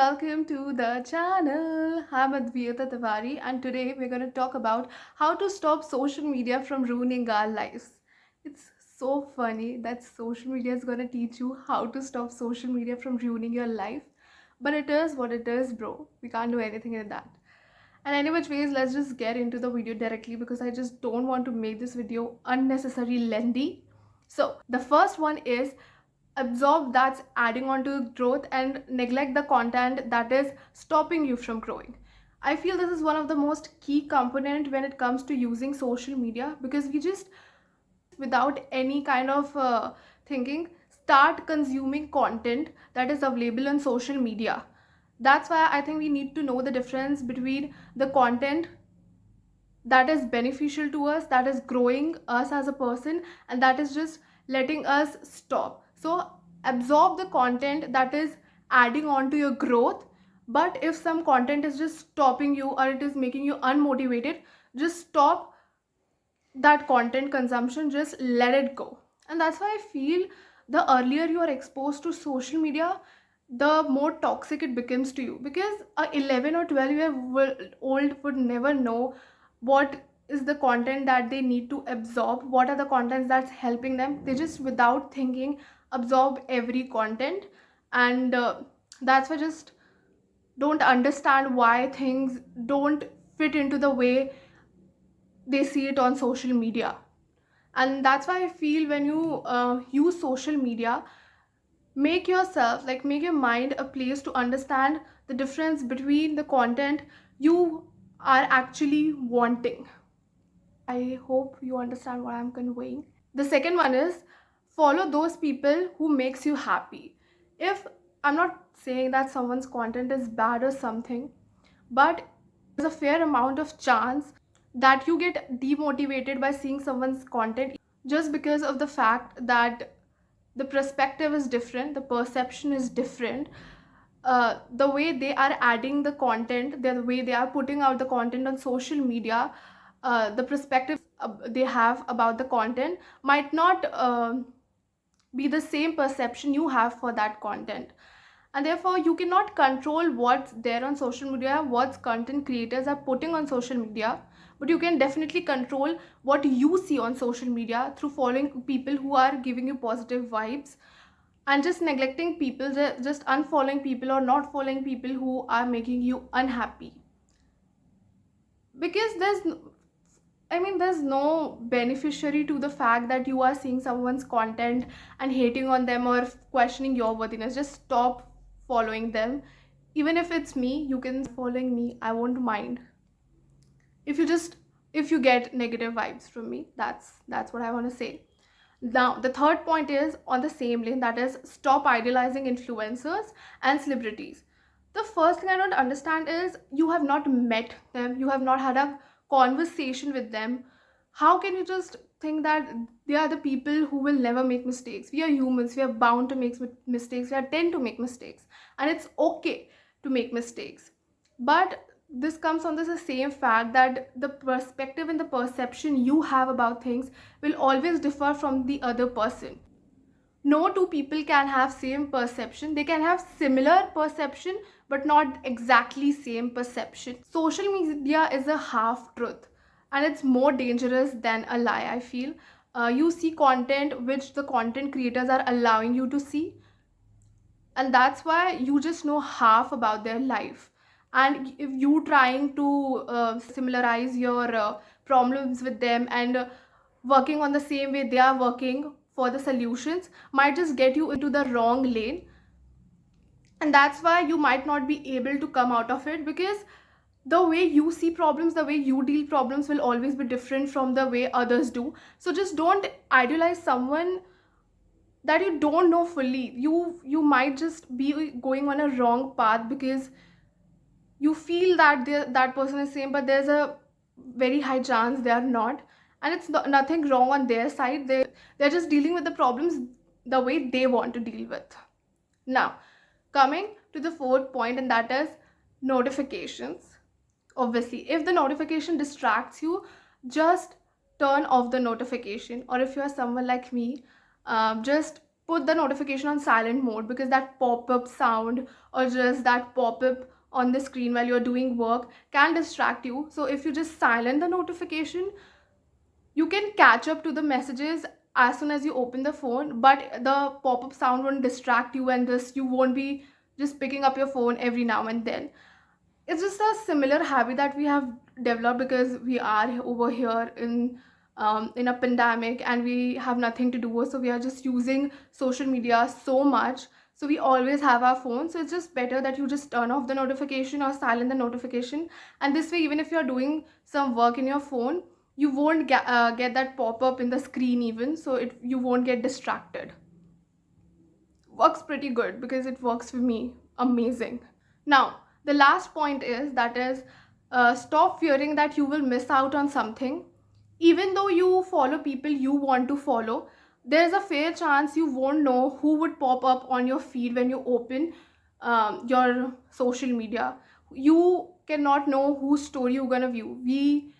welcome to the channel. I'm Advaita Tiwari, and today we're going to talk about how to stop social media from ruining our lives. It's so funny that social media is going to teach you how to stop social media from ruining your life, but it is what it is, bro. We can't do anything in that. And any which ways, let's just get into the video directly because I just don't want to make this video unnecessarily lengthy. So the first one is absorb that's adding on to growth and neglect the content that is stopping you from growing. I feel this is one of the most key component when it comes to using social media because we just without any kind of thinking start consuming content that is available on social media. That's why I think we need to know the difference between the content that is beneficial to us, that is growing us as a person, and that is just letting us stop. So absorb the content that is adding on to your growth. But if some content is just stopping you or it is making you unmotivated, just stop that content consumption, just let it go. And that's why I feel the earlier you are exposed to social media, the more toxic it becomes to you, because a 11 or 12 year old would never know what is the content that they need to absorb, what are the contents that's helping them. They just without thinking absorb every content. And that's why just don't understand why things don't fit into the way they see it on social media. And that's why I feel when you use social media, make yourself like make your mind a place to understand the difference between the content you are actually wanting. I hope you understand what I'm conveying. The second one is follow those people who makes you happy. If I'm not saying that someone's content is bad or something, but there's a fair amount of chance that you get demotivated by seeing someone's content just because of the fact that the perspective is different, the perception is different. The way they are adding the content, the way they are putting out the content on social media, the perspective they have about the content might not be the same perception you have for that content. And therefore you cannot control what's there on social media, what content creators are putting on social media, but you can definitely control what you see on social media through following people who are giving you positive vibes, and just neglecting people, just unfollowing people or not following people who are making you unhappy. Because there's no beneficiary to the fact that you are seeing someone's content and hating on them or questioning your worthiness. Just stop following them. Even if it's me, you can following me, I won't mind. If you get negative vibes from me, that's what I want to say. Now the third point is on the same lane, that is stop idolizing influencers and celebrities. The first thing I don't understand is you have not met them, you have not had a conversation with them. How can you just think that they are the people who will never make mistakes? We are humans, we are bound to make mistakes, we are tend to make mistakes, and it's okay to make mistakes. But this comes on the same fact that the perspective and the perception you have about things will always differ from the other person. No two people can have same perception. They can have similar perception but not exactly same perception. Social media is a half truth, and it's more dangerous than a lie, I feel. You see content which the content creators are allowing you to see, and that's why you just know half about their life. And if you trying to similarize your problems with them and working on the same way they are working for the solutions, might just get you into the wrong lane. And that's why you might not be able to come out of it, because the way you see problems, the way you deal problems will always be different from the way others do. So just don't idolize someone that you don't know fully. You might just be going on a wrong path because you feel that that person is same, but there's a very high chance they are not. And it's nothing wrong on their side. They're just dealing with the problems the way they want to deal with. Now, coming to the fourth point, and that is notifications. Obviously, if the notification distracts you, just turn off the notification. Or if you are someone like me, just put the notification on silent mode, because that pop-up sound or just that pop-up on the screen while you're doing work can distract you. So if you just silent the notification, you can catch up to the messages as soon as you open the phone, but the pop-up sound won't distract you, and this you won't be just picking up your phone every now and then. It's just a similar habit that we have developed because we are over here in a pandemic and we have nothing to do, so we are just using social media so much, so we always have our phone. So it's just better that you just turn off the notification or silent the notification, and this way even if you're doing some work in your phone, you won't get that pop-up in the screen even, so you won't get distracted. Works pretty good because it works for me amazing. Now the last point is that is, stop fearing that you will miss out on something. Even though you follow people you want to follow, there's a fair chance you won't know who would pop up on your feed when you open your social media. You cannot know whose story you're gonna view. We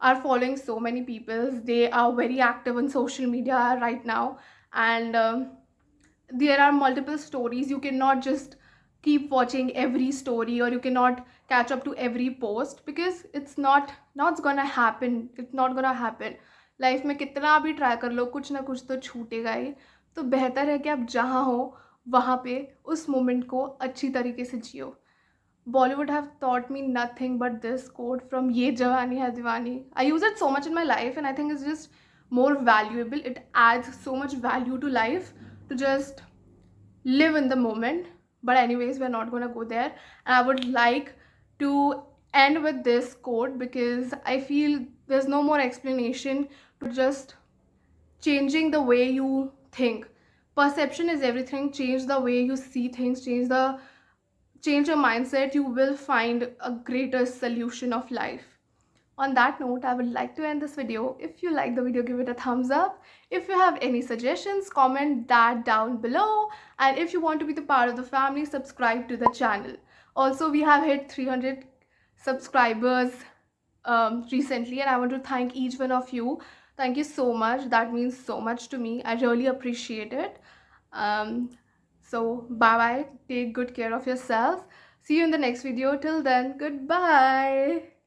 are following so many people, they are very active on social media right now, and there are multiple stories. You cannot just keep watching every story, or you cannot catch up to every post, because it's not gonna happen. It's not gonna happen. Life में कितना भी try कर लो, कुछ ना कुछ तो छूटेगा ही. तो बेहतर है कि आप जहाँ हो वहाँ पे उस मोमेंट को अच्छी तरीके से जियो. Bollywood have taught me nothing but this quote from Ye Jawani Hai Diwani. I use it so much in my life, and I think it's just more valuable. It adds so much value to life to just live in the moment. But anyways, we're not gonna go there. And I would like to end with this quote because I feel there's no more explanation to just changing the way you think. Perception is everything. Change the way you see things, change your mindset, you will find a greater solution of life. On that note, I would like to end this video. If you like the video, give it a thumbs up. If you have any suggestions, comment that down below. And if you want to be the part of the family, subscribe to the channel. Also, we have hit 300 subscribers recently, and I want to thank each one of you. Thank you so much. That means so much to me. I really appreciate it. Um, so bye bye. Take good care of yourself. See you in the next video. Till then, goodbye.